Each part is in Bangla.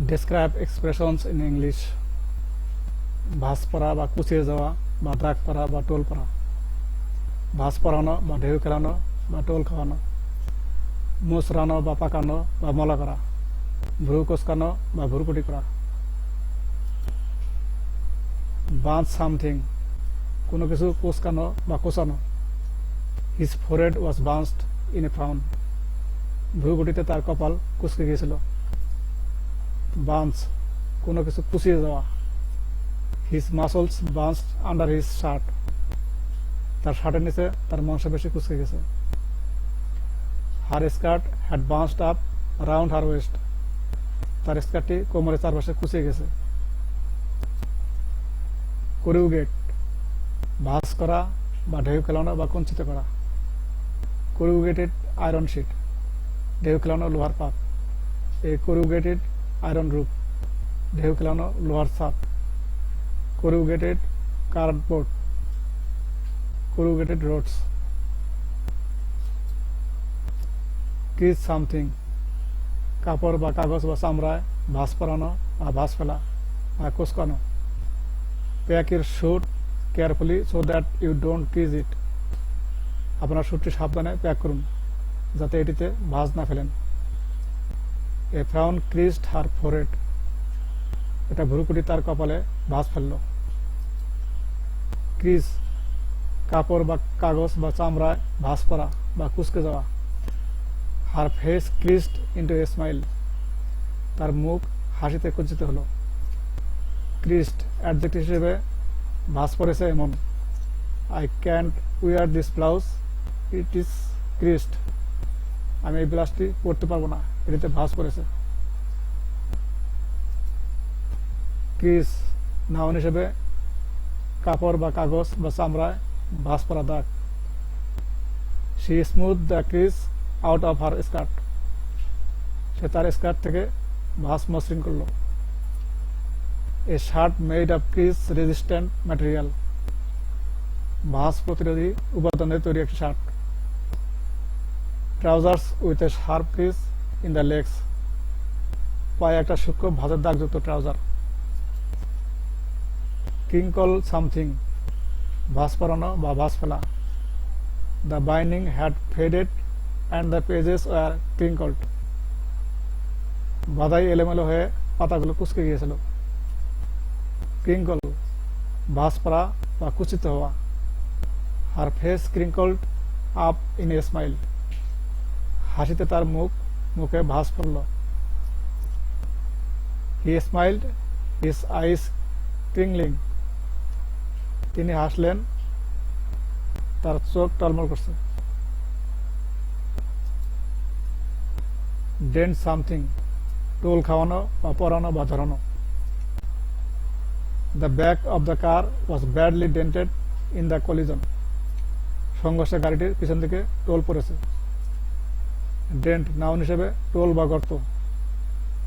Describe expressions in English. ভাঁজ পড়া বা কুচিয়ে যাওয়া বা দাগ পড়া বা টোল পড়া, ভাঁজ পড়ানো বা ঢেউ খেলানো বা টোল খাওয়ানো, মুচড়ানো বা পাকানো বা মলা করা, ভ্রু কোঁচকানো বা ভ্রুকুটি করা। বাঞ্চ সামথিং, কোনো কিছু কোঁচকানো বা কোঁচানো। His forehead was bunched in a frown, ভ্রুকুটিতে তার কপাল কুঁচকে গিয়েছিল। বাঞ্চ, কোনো কিছু কুচিয়ে যাওয়া। His muscles bunched under his shirt, তার শার্টের নিচে তার মাংসপেশি কুচকে গেছে। Her skirt had bunched up round her waist, তার স্কার্টটি কোমরের চারপাশে কুচিয়ে গেছে। কোরিউগেট, ভাঁজ করা বা ঢেউ খেলানো বা কুঞ্চিত করা। কোরিউগেটেড আয়রন শিট, ঢেউ খেলানো লোহার পাত। এ কোরিউগেটেড আয়রন রুফ, ঢেউ খেলানো লোহার ছাদ। কোরিউগেটেড কার্ডবোর্ড, কোরিউগেটেড রোডস। ক্রিজ সামথিং, কাপড় বা কাগজ বা চামড়ায় ভাঁজ পরানো বা ভাঁজ ফেলা বা কোঁচকানো। Pack your suit carefully so that you don't crease it, আপনার শুটটি সাবধানে প্যাক করুন যাতে এটিতে ভাঁজ না ফেলেন। এ ফ্রাউন ক্রিজড হার ফোরহেড, এটা ভ্রুকুটি তার কপালে ভাঁজ ফেলল। ক্রিজ, কাপড় বা কাগজ বা চামড়ায় ভাঁজ পড়া বা কুঁচকে যাওয়া। Her face creased into a smile, তার মুখ হাসিতে কুঞ্চিত হলো। ক্রিজড অ্যাডজেক্টিভ হিসেবে ভাঁজ পড়েছে এমন। I can't wear this blouse, it is creased, আমি এই ব্লাউজটি পরতে পারবো না, এটিতে ভাঁজ পড়েছে। ক্রিজ নাউন হিসেবে কাপড় বা কাগজ বা চামড়ায় ভাঁজ পড়া দাগ। She smooth the crease out of her skirt, সে তার স্কার্ট থেকে ভাঁজ মসৃণ করল। A shirt made of crease resistant material, ভাঁজ প্রতিরোধী উপাদানের তৈরি একটি শার্ট। Trousers with a sharp crease in the legs, পায়ে একটা সূক্ষ্ম ভাঁজের দাগযুক্ত ট্রাউজার। ক্রিঙ্কল সামথিং, ভাঁজ পরানো বা ভাঁজ ফেলা। The binding had faded and the pages were crinkled, বাধাই এলোমেলো হয়ে পাতাগুলো কুঁচকে গিয়েছিল। ক্রিঙ্কল, ভাঁজ পড়া বা কুচিত হওয়া। Her face crinkled up in a smile, হাসিতে তার মুখে ভাঁজ পড়ল। হি স্মাইলড, হিজ আইস টুইঙ্কলিং, তিনি হাসলেন, তার চোখ টলমল করছে। ডেন্ট সামথিং, টোল খাওয়ানো বা পরানো বা ধরানো। The back of the car was badly dented in the collision, সংঘর্ষে গাড়িটির পিছন দিকে টোল পড়েছে। ডেন্ট নাউন হিসেবে টোল বা গর্ত।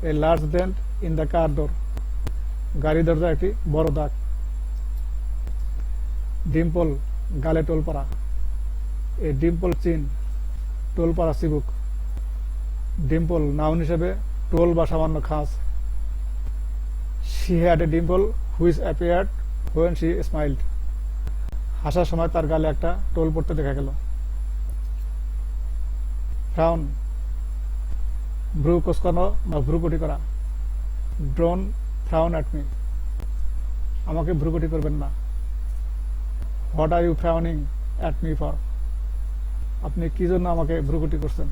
A large dent in the car door, গাড়ি দরজা একটি বড় দাগ। ডিম্পল, গালে টোল পড়া। এ ডিম্পল চিন, টোল পড়া চিবুক। ডিম্পল নাউন হিসেবে টোল বা সামান্য খাঁজ। She had a Dimple which appeared when she স্মাইলড, হাসার সময় তার গালে একটা টোল পড়তে দেখা গেল। ফ্রাউন, ভ্রু কোঁচকানো বা ভ্রুকুটি করা। ডোন্ট ফ্রাউন অ্যাট মি, আমাকে ভ্রুকুটি করবেন না। What are you frowning at me for, আপনি কি জন্য আমাকে ভ্রুকুটি করছেন।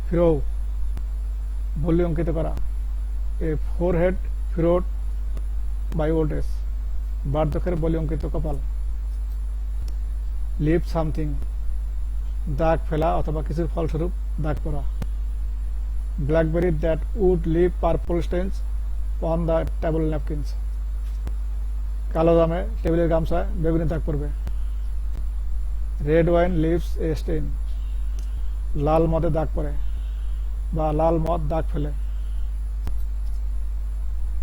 ফিরো, বলি অঙ্কিত করা। এ ফোরহেড ফিরোড বাই ওল্ড এজ, বার্ধক্যের বলি অঙ্কিত কপাল। লিভ সামথিং, দাগ ফেলা অথবা কিছুর ফলস্বরূপ দাগ পড়া। Blackberry that would leave purple stains on the table napkins, কালো জামে টেবিলের গামছায় বেগুনি দাগ পড়বে। Red wine leaves a stain, লাল মদে দাগ পড়ে বা লাল মদ দাগ ফেলে।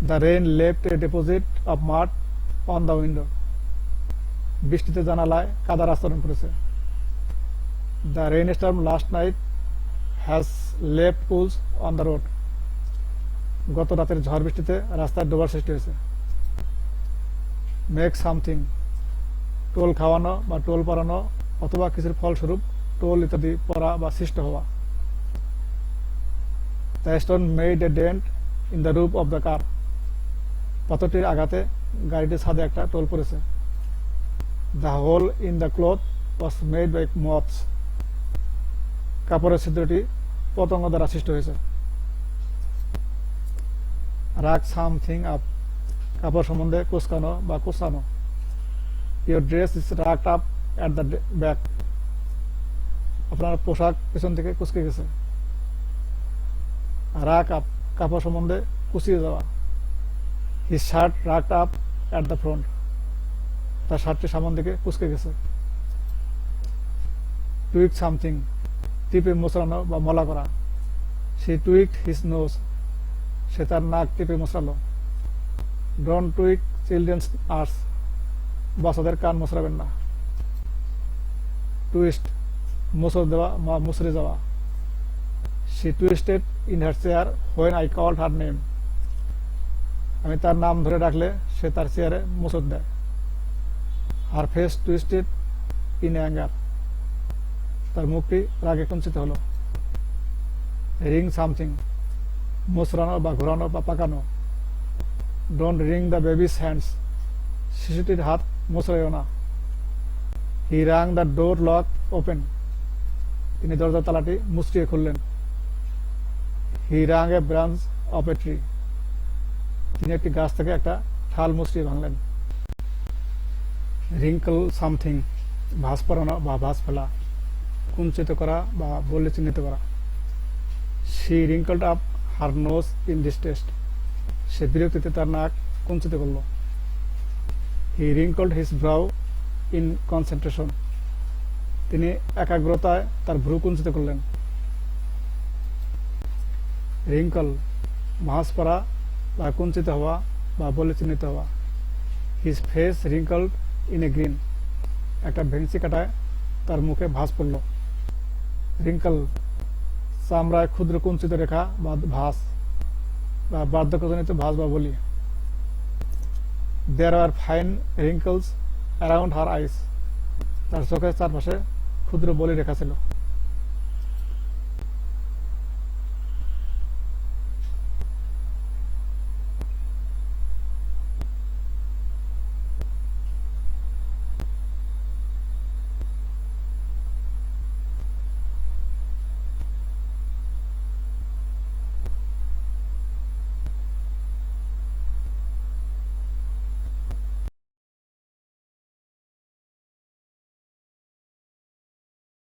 The rain left a deposit of mud on the window, বৃষ্টিতে জানালায় কাদার আস্তরণ করেছে। The rain storm last night has left pools on the road, গত রাতের ঝড় বৃষ্টিতে রাস্তায় ডোবার সৃষ্টি হয়েছে। মেক সামথিং, টোল খাওয়ানো বা টোল পরানো অথবা কিছুর ফলস্বরূপ টোল ইত্যাদি পরা বা সৃষ্ট হওয়া। The stone made a dent in the roof of the car, পাথরটির আঘাতে গাড়িটির ছাদে একটা টোল পড়েছে। The hole in the cloth was made by moths, কাপড়ের ছিদ্রটি পতঙ্গ দ্বারা সৃষ্ট হয়েছে। রাগ সামথিং আপ, কাপড় সম্বন্ধে কুচকানো বা কোসানো। Your dress is rucked up at the back, আপনার পোশাক পেছন থেকে কুচকে গেছে। রাগ আপ, কাপড় সম্বন্ধে কুচিয়ে যাওয়া। His shirt rugged up at the front, তার শার্টটি সামন দিকে কুচকে গেছে। টুইক সামথিং, টিপে মোচড়ানো বা মলা করা। সি টুইকড হিজ নোজ, সে তার নাক টিপে মোচড়ালো। ডোন্ট টুইক চিলড্রেন্স আর্স, বাচ্চাদের কান মোচড়াবেন না। টুইস্ট, মোচড় দেওয়া বা মুচড়ে যাওয়া। She twisted in her chair when I called her name, আমি তার নাম ধরে ডাকলে সে তার চেয়ারে মোচড় দেয়। হার ফেস টুইস্টেড ইন অ্যাঙ্গার, তার মুখটি রাগে কুঞ্চিত হলো। রিং সামথিং, মোচড়ানো বা ঘোরানো বা পাকানো। Don't wring the baby's hands, শিশুটির হাত মোচড়াইও না। He wrung the door lock open, তিনি দরজার তালাটি মুচড়িয়ে খুললেন। He wrung a branch of a tree, তিনি একটি গাছ থেকে একটা ঠাল মুচড়িয়ে ভাঙলেন। রিঙ্কল সামথিং, ভাঁজ পড়ানো বা ভাঁজ ফেলা, কুঞ্চিত করা বা বলে চিহ্নিত করা। She wrinkled up her nose in distaste, সে বিরক্তিতে তার নাক কুঞ্চিত করল। He wrinkled his brow in concentration, তিনি একাগ্রতায় তার ভ্রু কুঞ্চিত করলেন। রিঙ্কল, ভাঁজ পড়া বা কুঞ্চিত হওয়া বা বলে চিহ্নিত হওয়া। His face wrinkled in a grin, একটা ভেংসি কাটায় তার মুখে ভাঁজ পড়ল। রিঙ্কল, চামড়ায় ক্ষুদ্র কুঞ্চিত রেখা বা ভাঁজ বা বার্ধক্যজনিত ভাঁজ বা বলি। দেয়ার আর ফাইন রিঙ্কলস অ্যারাউন্ড হার আইস, তার চোখের চারপাশে ক্ষুদ্র বলি রেখা ছিল।